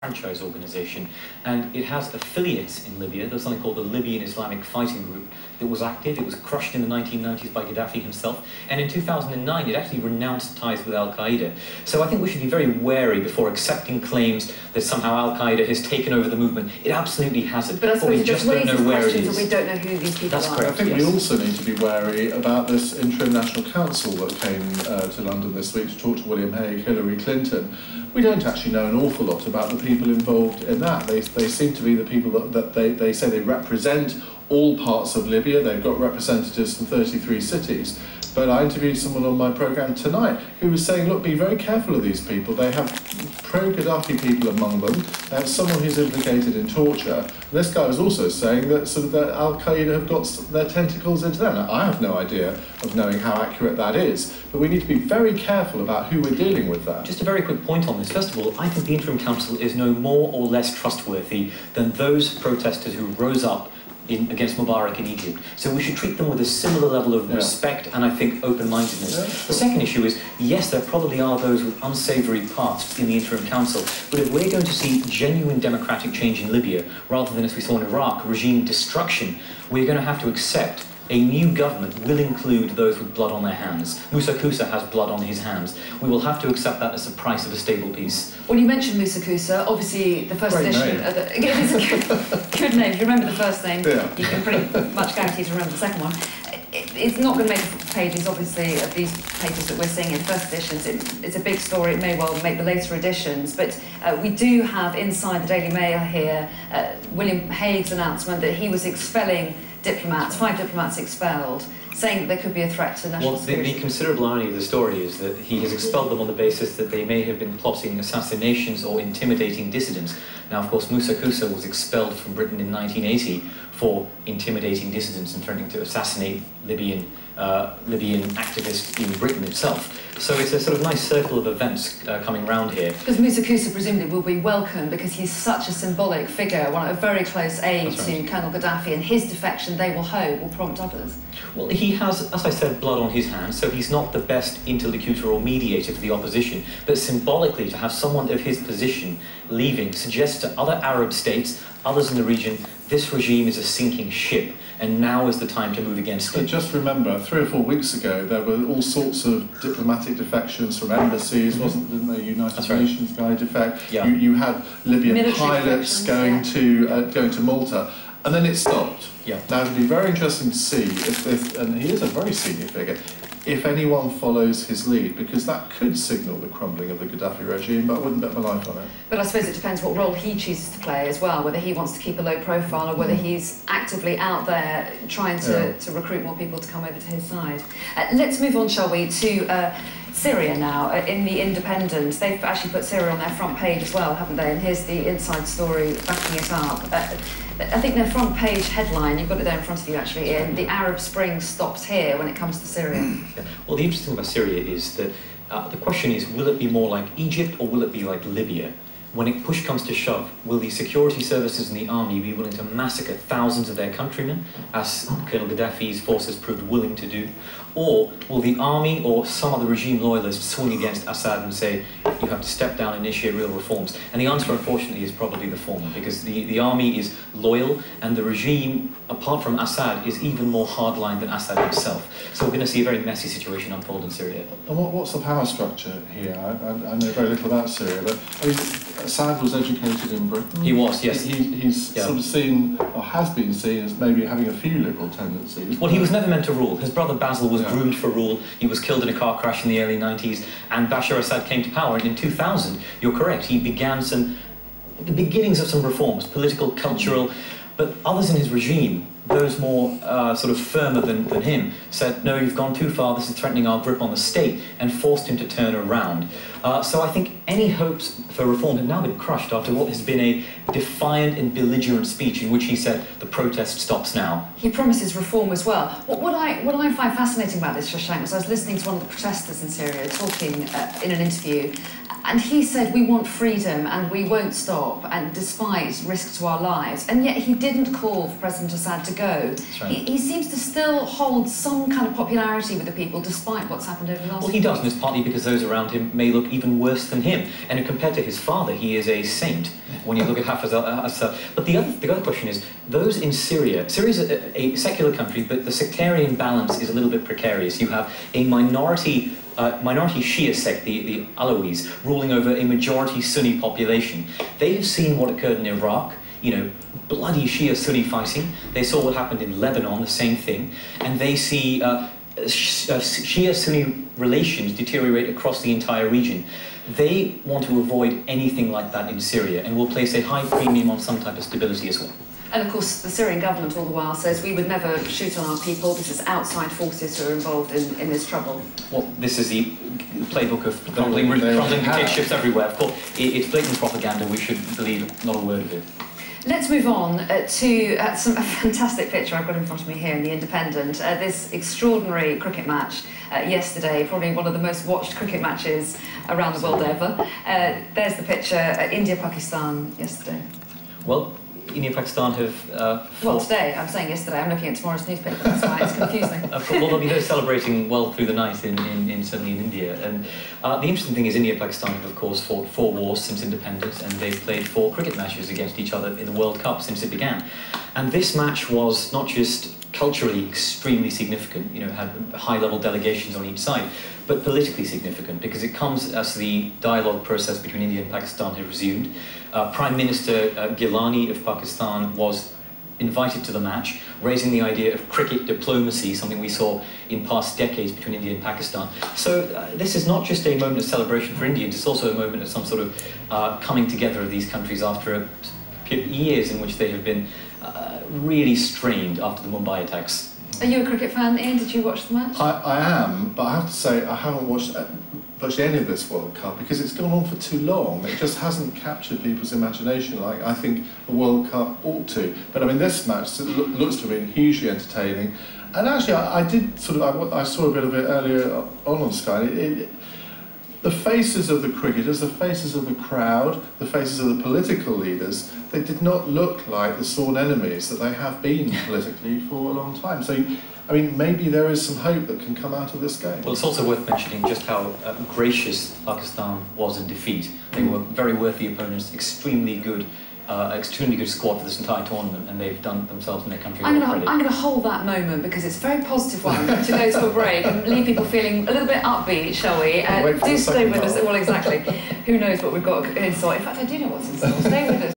franchise organisation, and it has affiliates in Libya. There's something called the Libyan Islamic Fighting Group that was active. It was crushed in the 1990s by Gaddafi himself, and in 2009 it actually renounced ties with Al-Qaeda. So I think we should be very wary before accepting claims that somehow Al-Qaeda has taken over the movement. It absolutely hasn't. But I suppose we just don't know where it is. We don't know who these people That's are. correct. I think we also need to be wary about this interim National Council that came to London this week to talk to William Hague, Hillary Clinton. We don't actually know an awful lot about the people involved in that. They seem to be the people that they say they represent all parts of Libya. They've got representatives from 33 cities. But I interviewed someone on my programme tonight who was saying, look, be very careful of these people. They have pro-Gaddafi people among them. They have someone who's implicated in torture. And this guy was also saying that that Al-Qaeda have got their tentacles into them. Now, I have no idea of knowing how accurate that is, but we need to be very careful about who we're dealing with there. Just a very quick point on this. First of all, I think the Interim Council is no more or less trustworthy than those protesters who rose up against Mubarak in Egypt. So we should treat them with a similar level of respect and I think open-mindedness. Yeah, sure. The second issue is, yes, there probably are those with unsavoury pasts in the Interim Council, but if we're going to see genuine democratic change in Libya, rather than, as we saw in Iraq, regime destruction, we're going to have to accept a new government will include those with blood on their hands. Musa Kusa has blood on his hands. We will have to accept that as the price of a stable peace. Well, you mentioned Musa Kusa. Obviously, the first edition of the... It is a good name. If you remember the first name, you can pretty much guarantee to remember the second one. It's not going to make the pages, obviously, of these papers that we're seeing in first editions. It's a big story. It may well make the later editions. But we do have inside the Daily Mail here William Hague's announcement that he was expelling diplomats, 5 diplomats expelled, saying that there could be a threat to national security. The considerable irony of the story is that he has expelled them on the basis that they may have been plotting assassinations or intimidating dissidents. Now, of course, Musa Kusa was expelled from Britain in 1980 for intimidating dissidents and threatening to assassinate Libyan activists in Britain itself. So it's a sort of nice circle of events coming round here. Because Musa Kusa presumably will be welcome because he's such a symbolic figure, a very close aide to Colonel Gaddafi, and his defection, they will hope, will prompt others. Well, he has, as I said, blood on his hands, so he's not the best interlocutor or mediator for the opposition, but symbolically to have someone of his position leaving suggests to other Arab states, others in the region, this regime is a sinking ship, and now is the time to move against it. But just remember, 3 or 4 weeks ago, there were all sorts of diplomatic defections from embassies, didn't there? United Nations guy defect. Yeah. You had Libyan military pilots going to Malta, and then it stopped. Yeah. Now, it'd be very interesting to see if and he is a very senior figure, if anyone follows his lead, because that could signal the crumbling of the Gaddafi regime, but I wouldn't bet my life on it. But I suppose it depends what role he chooses to play as well, whether he wants to keep a low profile or whether he's actively out there trying to recruit more people to come over to his side. Let's move on, shall we, to Syria now. In The Independent, they've actually put Syria on their front page as well, haven't they? And here's the inside story backing it up. I think their front page headline, you've got it there in front of you actually, Ian, the Arab Spring stops here when it comes to Syria. Yeah. Well, the interesting thing about Syria is that the question is, will it be more like Egypt or will it be like Libya? When push comes to shove, will the security services and the army be willing to massacre thousands of their countrymen, as Colonel Gaddafi's forces proved willing to do? Or will the army or some other regime loyalists swing against Assad and say, you have to step down and initiate real reforms? And the answer, unfortunately, is probably the former, because the army is loyal, and the regime, apart from Assad, is even more hardline than Assad himself. So we're going to see a very messy situation unfold in Syria. And what's the power structure here? I know very little about Syria, but I mean, Assad was educated in Britain. He was, yes. He's sort of seen, or has been seen, as maybe having a few liberal tendencies. Well, he was never meant to rule. His brother Basil was groomed for rule. He was killed in a car crash in the early 90s, and Bashar Assad came to power. And in 2000, you're correct, he began the beginnings of some reforms, political, cultural, but others in his regime, those more sort of firmer than him, said, no, you've gone too far, this is threatening our grip on the state, and forced him to turn around. So I think any hopes for reform have now been crushed after what has been a defiant and belligerent speech in which he said, the protest stops now. He promises reform as well. What I find fascinating about this, Shashank, was I was listening to one of the protesters in Syria talking in an interview, And he said, we want freedom and we won't stop, and despite risk to our lives. And yet he didn't call for President Assad to go. Right. He seems to still hold some kind of popularity with the people despite what's happened over the last Well, he does, and it's partly because those around him may look even worse than him. And compared to his father, he is a saint when you look at Assad. But the other question is, those in Syria, Syria's a secular country, but the sectarian balance is a little bit precarious. You have a minority Shia sect, the Alawis, ruling over a majority Sunni population. They have seen what occurred in Iraq, you know, bloody Shia-Sunni fighting. They saw what happened in Lebanon, the same thing. And they see Shia-Sunni relations deteriorate across the entire region. They want to avoid anything like that in Syria and will place a high premium on some type of stability as well. And of course, the Syrian government all the while says we would never shoot on our people. This is outside forces who are involved in this trouble. Well, this is the playbook of crumbling dictatorships everywhere. Of course, it's blatant propaganda. We should believe not a word of it. Let's move on to a fantastic picture I've got in front of me here in The Independent. This extraordinary cricket match yesterday, probably one of the most watched cricket matches around the world ever. There's the picture, India-Pakistan yesterday. Well, India and Pakistan have well, today, I'm saying yesterday, I'm looking at tomorrow's newspaper, that's why it's confusing. Well, they're celebrating well through the night, certainly in India. And the interesting thing is India and Pakistan have, of course, fought 4 wars since independence, and they've played 4 cricket matches against each other in the World Cup since it began. And this match was not just culturally extremely significant, you know, had high-level delegations on each side, but politically significant because it comes as the dialogue process between India and Pakistan had resumed. Prime Minister Gilani of Pakistan was invited to the match, raising the idea of cricket diplomacy, something we saw in past decades between India and Pakistan. So this is not just a moment of celebration for Indians, it's also a moment of some sort of coming together of these countries after years in which they have been really strained after the Mumbai attacks. Are you a cricket fan, Ian? Did you watch the match? I am, but I have to say I haven't watched virtually any of this World Cup because it's gone on for too long. It just hasn't captured people's imagination like I think the World Cup ought to. But I mean, this match looks to have been hugely entertaining. And actually, I did I saw a bit of it earlier on Sky. The faces of the cricketers, the faces of the crowd, the faces of the political leaders, they did not look like the sworn enemies that they have been politically for a long time. So, I mean, maybe there is some hope that can come out of this game. Well, it's also worth mentioning just how gracious Pakistan was in defeat. They were very worthy opponents, extremely good squad for this entire tournament, and they've done themselves and their country I'm credit. going to hold that moment because it's a very positive one to go to a break and leave people feeling a little bit upbeat, shall we? Do stay with us. Well, exactly. Who knows what we've got in store? In fact, I do know what's in store. Stay with us.